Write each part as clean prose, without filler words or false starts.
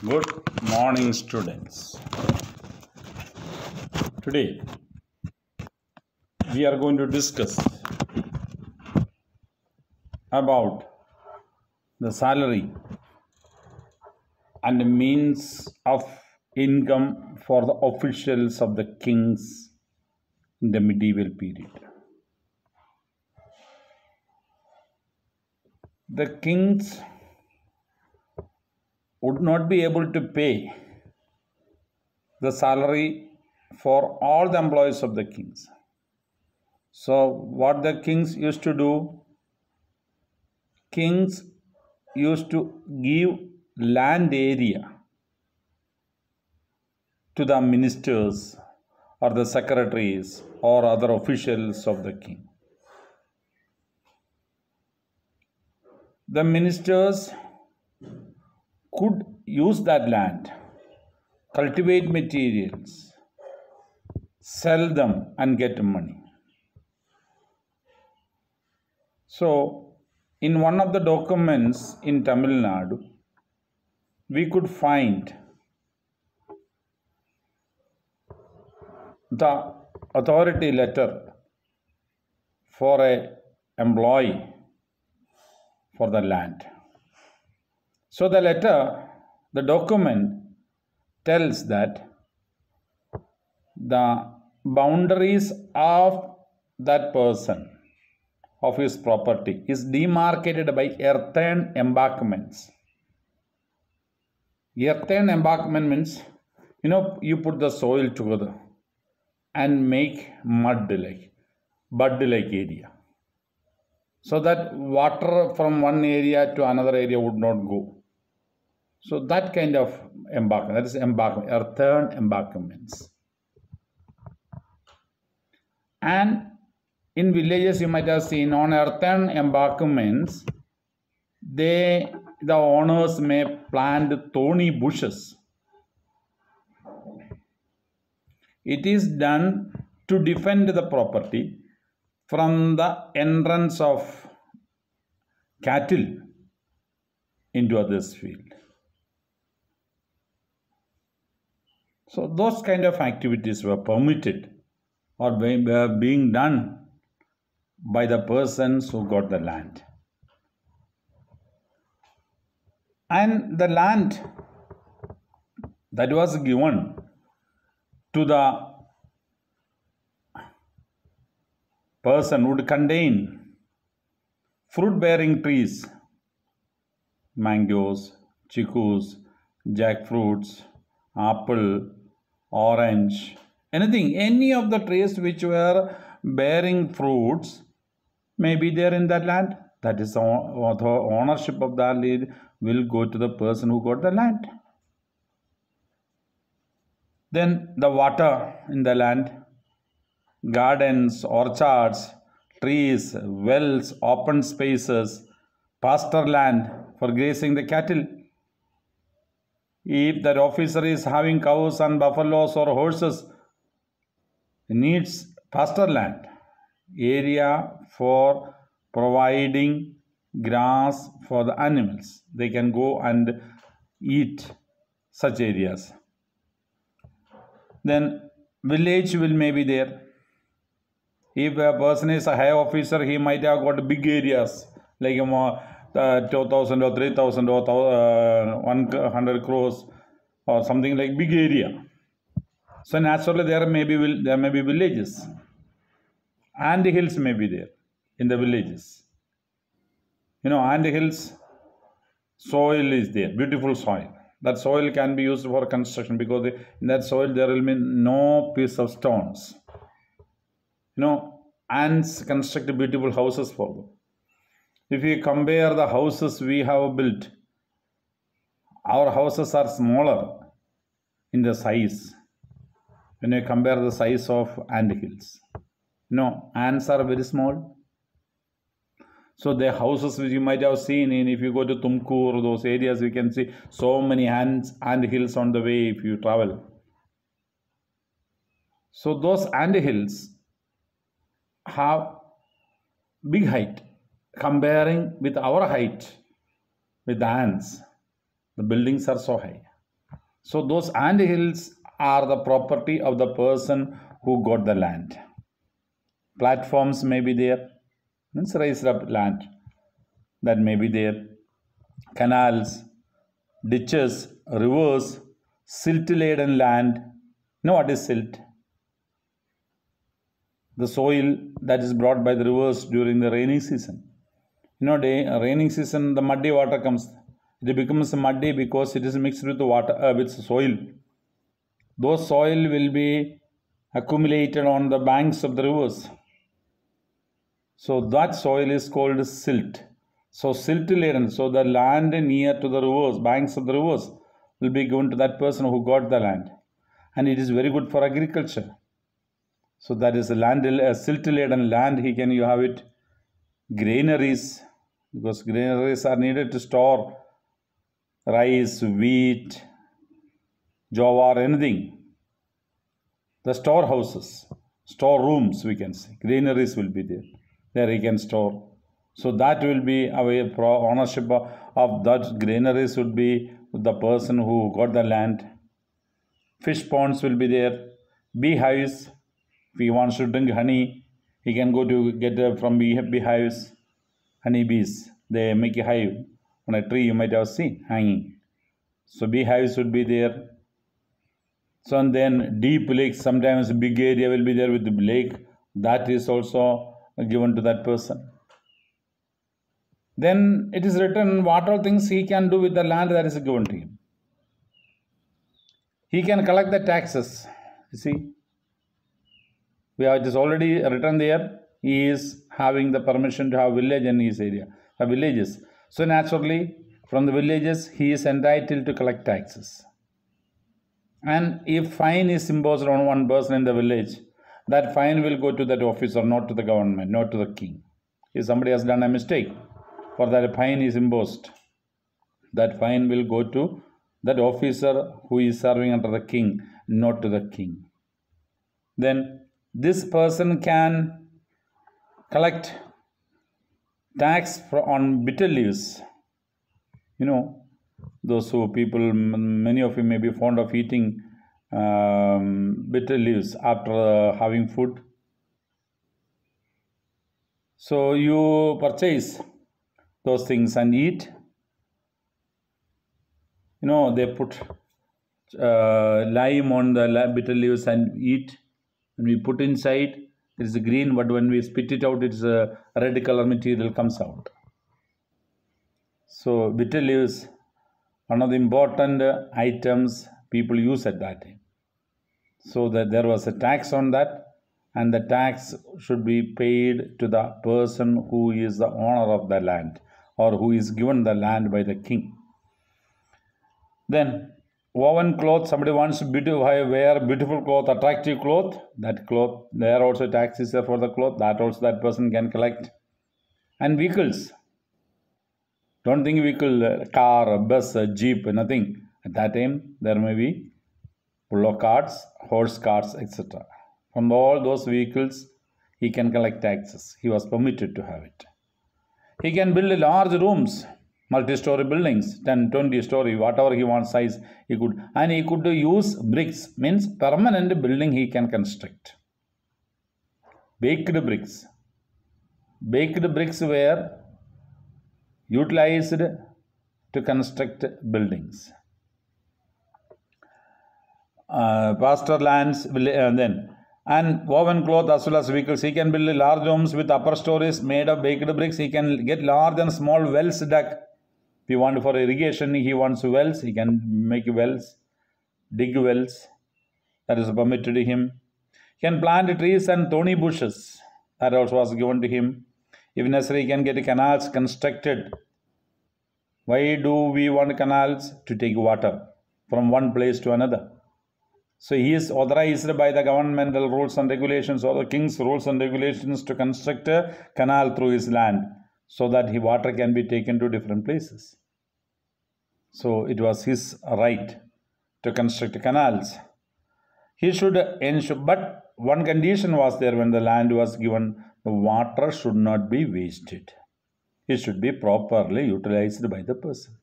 Good morning, students. Today we are going to discuss about the salary and the means of income for the officials of the kings in the medieval period. The kings would not be able to pay the salary for all the employees of the kings. So what the kings used to do, kings used to give land area to the ministers or the secretaries or other officials of the king. The ministers could use that land, cultivate materials, sell them and get money. So, in one of the documents in Tamil Nadu, we could find the authority letter for an employee for the land. So the letter, the document tells that the boundaries of that person, of his property, is demarcated by earthen embankments. Earthen embankment means, you put the soil together and make bud like area, so that water from one area to another area would not go. So that kind of embankment, that is embankment, earthen embankments. And in villages you might have seen on earthen embankments, the owners may plant thorny bushes. It is done to defend the property from the entrance of cattle into others' field. So those kind of activities were permitted or were being done by the persons who got the land. And the land that was given to the person would contain fruit-bearing trees, mangoes, chicus, jackfruits, apple, orange, anything, any of the trees which were bearing fruits may be there in that land. That is the ownership of that land will go to the person who got the land. Then the water in the land, gardens, orchards, trees, wells, open spaces, pasture land for grazing the cattle. If that officer is having cows and buffaloes or horses, he needs pasture land, area for providing grass for the animals. They can go and eat such areas. Then village will may be there. If a person is a high officer, he might have got big areas like 2,000 or 3,000 or 100 crores or something like big area. So naturally there may be villages. And hills may be there in the villages. And hills, soil is there, beautiful soil. That soil can be used for construction because in that soil there will be no piece of stones. Ants construct beautiful houses for them. If you compare the houses we have built, our houses are smaller in the size when you compare the size of ant hills. Ants are very small. So the houses which you might have seen if you go to Tumkur, those areas, we can see so many ant hills on the way if you travel. So those ant hills have big height comparing with our height with the ants. The buildings are so high. So those ant hills are the property of the person who got the land. Platforms may be there, means raised up land that may be there. Canals, ditches, rivers, silt-laden land. You know what is silt? The soil that is brought by the rivers during the rainy season. You know, raining season, the muddy water comes. It becomes muddy because it is mixed with water, with soil. Those soil will be accumulated on the banks of the rivers. So that soil is called silt. So silt laden. So the land near to the rivers, banks of the rivers, will be given to that person who got the land. And it is very good for agriculture. So that is a land, silt laden land. You have it. Granaries, because granaries are needed to store rice, wheat, jowar, anything. The storehouses, storerooms, we can say. Granaries will be there. There he can store. So that will be ownership of that granaries would be the person who got the land. Fish ponds will be there. Beehives, if he wants to drink honey, he can go to get from beehives. Honeybees, they make a hive on a tree, you might have seen hanging. So beehives would be there. So and then deep lakes, sometimes a big area will be there with the lake. That is also given to that person. Then it is written what all things he can do with the land that is given to him. He can collect the taxes. You see, it is already written there. He is having the permission to have village in his area, villages. So naturally, from the villages, he is entitled to collect taxes. And if fine is imposed on one person in the village, that fine will go to that officer, not to the government, not to the king. If somebody has done a mistake, for that fine is imposed, that fine will go to that officer who is serving under the king, not to the king. Then this person can collect tax on bitter leaves. You know, those who people, many of you may be fond of eating bitter leaves after having food. So you purchase those things and eat. You know, they put lime on the bitter leaves and eat. When we put inside, it is green, but when we spit it out, it's a red color material comes out. So bitter leaves, one of the important items people use at that time. So that there was a tax on that, and the tax should be paid to the person who is the owner of the land, or who is given the land by the king. Then woven cloth, somebody wants to wear beautiful cloth, attractive cloth, that cloth, there also tax is there for the cloth, that also that person can collect. And vehicles, don't think vehicle, car, bus, jeep, nothing. At that time, there may be bullock carts, horse carts, etc. From all those vehicles, he can collect taxes. He was permitted to have it. He can build large rooms, multi-story buildings, 10, 20 story, whatever he wants size, he could. And he could use bricks, means permanent building he can construct. Baked bricks. Baked bricks were utilized to construct buildings. Pasture lands, and woven cloth as well as vehicles. He can build large homes with upper stories made of baked bricks. He can get large and small wells dug. If he wants for irrigation, he wants wells, he can make wells, dig wells. That is permitted to him. He can plant trees and thorny bushes. That also was given to him. If necessary, he can get canals constructed. Why do we want canals? To take water from one place to another. So he is authorized by the governmental rules and regulations, or the king's rules and regulations, to construct a canal through his land, so that water can be taken to different places. So it was his right to construct canals. He should ensure, but one condition was there when the land was given: the water should not be wasted. It should be properly utilized by the person.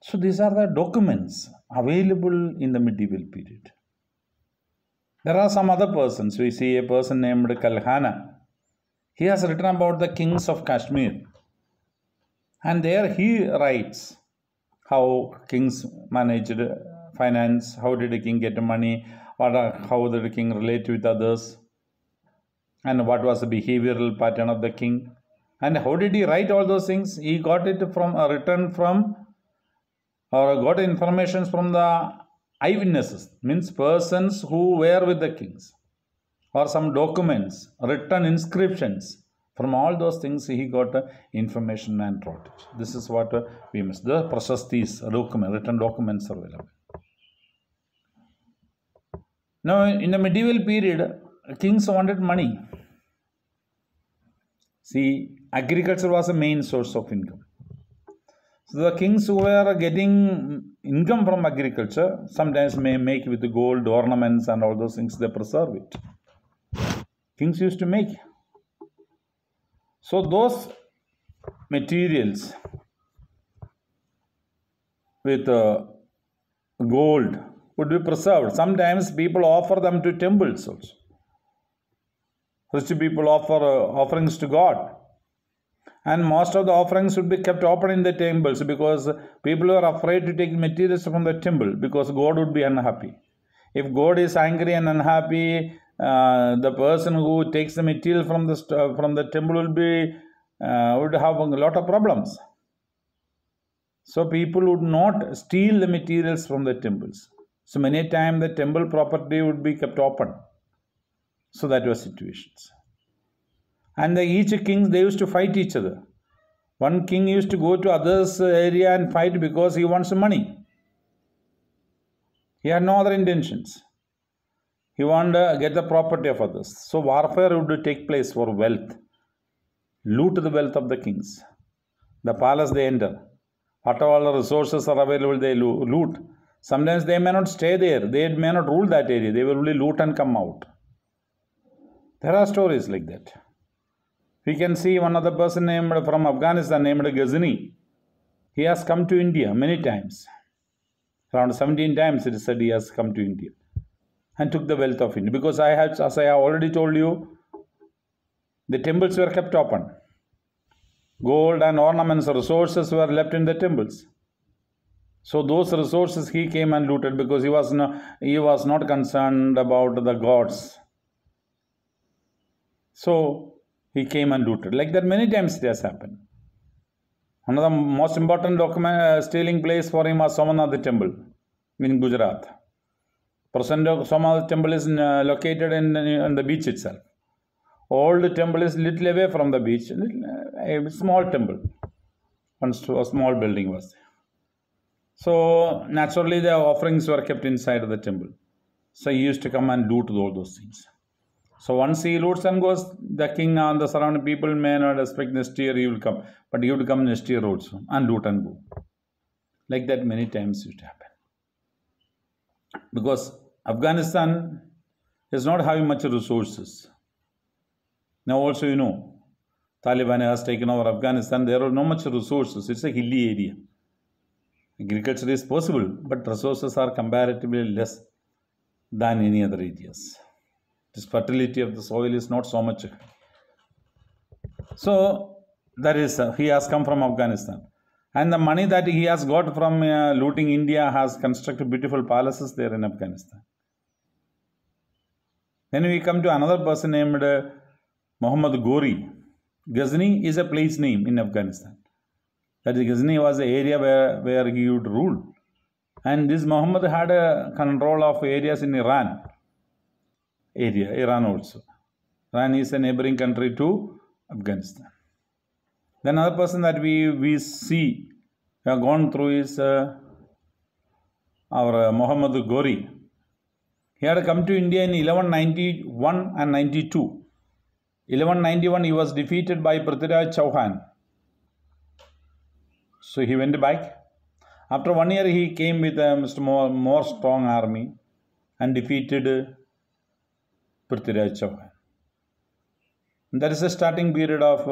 So these are the documents available in the medieval period. There are some other persons. We see a person named Kalhana. He has written about the kings of Kashmir. And there he writes how kings managed finance, how did the king get money, how did the king relate with others, and what was the behavioral pattern of the king. And how did he write all those things? He got it from written from, or got information from the eyewitnesses, means persons who were with the kings, or some documents, written inscriptions. From all those things he got information and wrote it. This is what we must. The prashastis, written documents are available. Now in the medieval period, kings wanted money. See, agriculture was a main source of income. So the kings who were getting income from agriculture sometimes may make with gold, ornaments and all those things, they preserve it. Kings used to make. So those materials with gold would be preserved. Sometimes people offer them to temples also. Rich people offer offerings to God. And most of the offerings would be kept open in the temples because people are afraid to take materials from the temple because God would be unhappy. If God is angry and unhappy, the person who takes the material from the temple would have a lot of problems. So people would not steal the materials from the temples. So many times the temple property would be kept open. So that was situations. And each king, they used to fight each other. One king used to go to others' area and fight because he wants money. He had no other intentions. He wanted to get the property of others. So warfare would take place for wealth. Loot the wealth of the kings. The palace they enter. Whatever all the resources are available, they loot. Sometimes they may not stay there. They may not rule that area. They will only loot and come out. There are stories like that. We can see one other person named from Afghanistan named Ghazni. He has come to India many times. Around 17 times it is said he has come to India and took the wealth of India. Because as I have already told you, the temples were kept open. Gold and ornaments, resources were left in the temples. So those resources he came and looted because he was not concerned about the gods. So he came and looted. Like that many times it has happened. One of the most important stealing place for him was Somanath temple in Gujarat. Present Somanath temple is located in the beach itself. Old temple is little away from the beach. A small temple. A small building was there. So naturally the offerings were kept inside the temple. So he used to come and loot all those things. So once he loots and goes, the king and the surrounding people may not expect next year he will come. But he would come next year also and loot and go. Like that many times used to happen. Because Afghanistan is not having much resources. Now also you know, Taliban has taken over Afghanistan. There are no much resources. It's a hilly area. Agriculture is possible, but resources are comparatively less than any other areas. This fertility of the soil is not so much. So that is, he has come from Afghanistan. And the money that he has got from looting India has constructed beautiful palaces there in Afghanistan. Then we come to another person named Muhammad Ghori. Ghazni is a place name in Afghanistan. That is, Ghazni was the area where he would rule. And this Muhammad had a control of areas in Iran also. Iran is a neighboring country to Afghanistan. Then another person that we see, we have gone through is our Muhammad Ghori. He had come to India in 1191 and 92. 1191 he was defeated by Prithviraj Chauhan. So he went back. After 1 year he came with a more strong army and defeated Prithviraj Chauhan. And that is the starting period of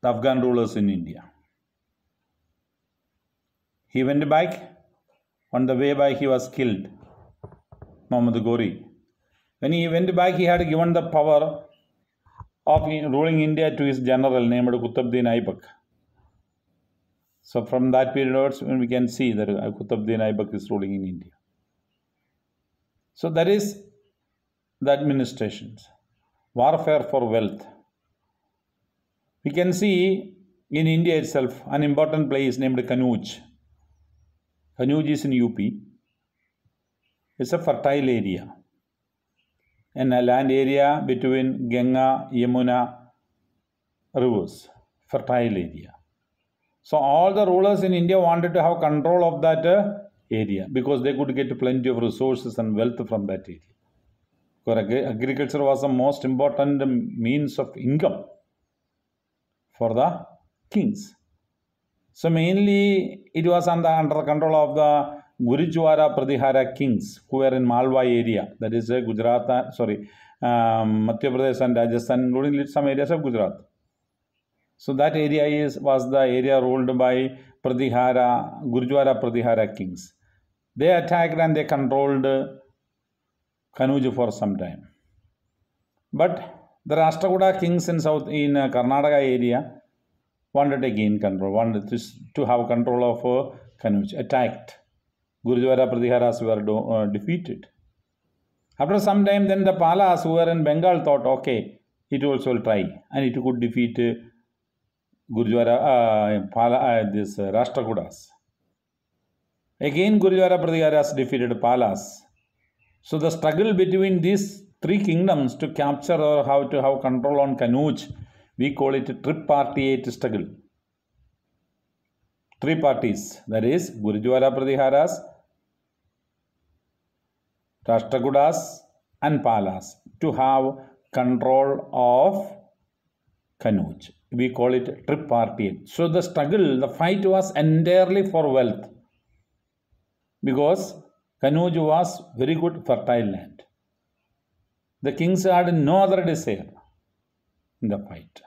the Afghan rulers in India. He went back. On the way back, he was killed. Muhammad Ghori. When he went back, he had given the power of ruling India to his general named Qutbuddin Aibak. So from that period onwards, we can see that Qutbuddin Aibak is ruling in India. So that is the administrations. Warfare for wealth. We can see in India itself an important place named Kanuj. Kanuj is in UP. It's a fertile area. And a land area between Ganga, Yamuna rivers. Fertile area. So all the rulers in India wanted to have control of that area because they could get plenty of resources and wealth from that area. Because agriculture was the most important means of income for the kings. So mainly it was under the control of the Gurujwara Pratihara kings who were in Malwa area, that is Madhya Pradesh and Rajasthan, including some areas of Gujarat. So that area was the area ruled by Gurujwara Pratihara kings. They attacked and they controlled Kanuj for some time. But the Rashtrakuta kings in Karnataka area wanted to gain control, wanted to have control of Kanuj, attacked. Gurujwara Pratiharas were defeated. After some time, then the Palas who were in Bengal thought, okay, it also will try, and it could defeat this Rashtrakutas. Again, Gurujwara Pratiharas defeated Palas. So the struggle between these three kingdoms to capture or how to have control on Kanuj, we call it a tripartite struggle. Three parties, that is Gurujwara Pratiharas, Rashtrakutas and Palas to have control of Kanuj. We call it tripartite. So the struggle, the fight was entirely for wealth because Kanuj was very good fertile land. The kings had no other desire in the fight.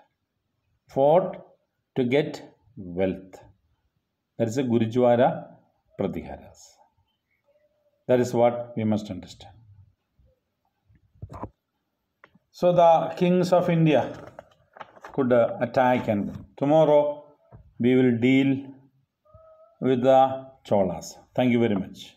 Fought to get wealth. That is a Gurujwara Pratiharas. That is what we must understand. So the kings of India could attack, and tomorrow we will deal with the Cholas. Thank you very much.